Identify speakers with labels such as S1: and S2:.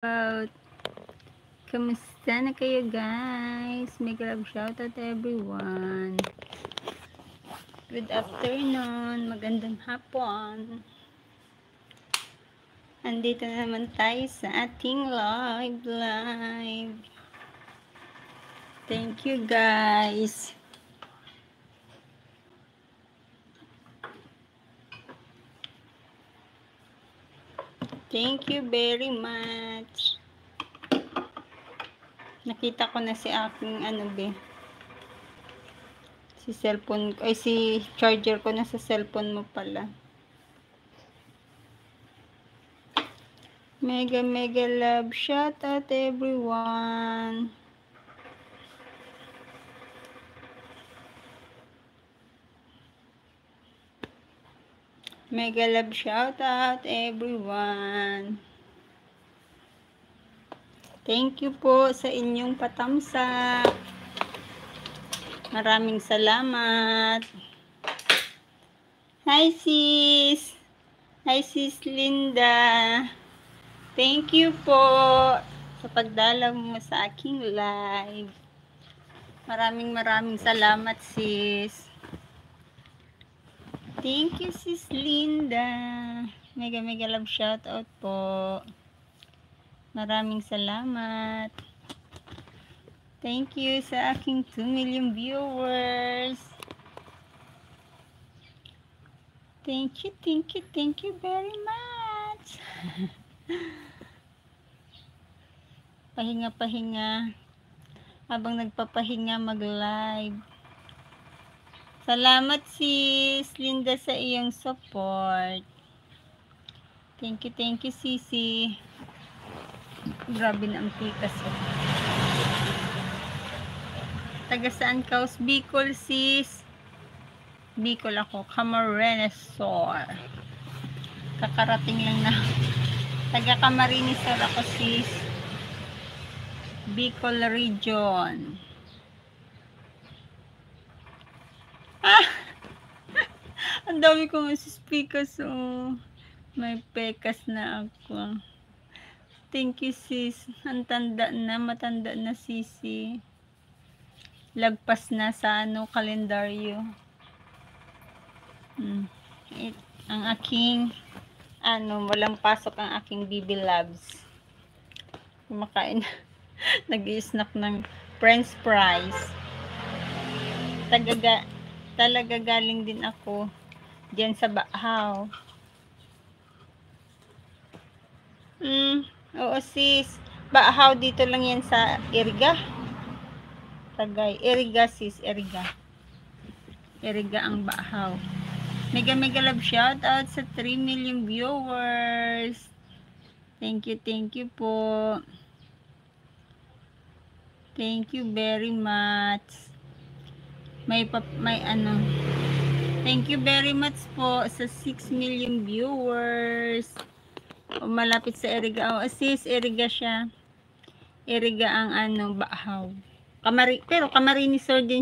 S1: out. Kamusta na kayo guys? Mega love shoutout to everyone. Good afternoon. Magandang hapon. Andito na naman tayo sa ating live. Thank you guys. Thank you very much. Nakita ko na si aking si cellphone ko, ay si charger ko na sa cellphone mo pala. Mega love shout out everyone. Mega love shout out everyone. Thank you po sa inyong patamsak. Maraming salamat. Hi sis. Hi sis Linda. Thank you po sa pagdalaw mo sa aking live. Maraming salamat sis. Thank you sis Linda. Mega love shout out po. Maraming salamat. Thank you sa aking 2 million viewers. Thank you very much. Pahinga. Habang nagpapahinga mag-live. Salamat sis Linda sa iyong support. Thank you sisi. Grabe na ang tikas. Taga saan ka? Bicol sis. Bicol ako. Camarines Sur. Kakarating lang na. Taga Camarines Sur ako sis. Bicol region. Ang dami kong speakers. May pekas na ako. Thank you sis. Ang matanda na sisi. Lagpas na sa kalendaryo. Ang aking walang pasok ang aking BB Labs. Kumakain. Nag-i-snack ng french fries. Talaga galing din ako diyan sa Baahaw. Oo sis. Baahaw dito lang yan sa Iriga. Tagay. Iriga sis. Iriga ang Baahaw. Mega love shout out sa 3 million viewers. Thank you po. Thank you very much. Thank you very much po sa 6 million viewers. Malapit sa Iriga. Sis, Iriga siya. Iriga ang Baahaw. Pero Camarines Sur din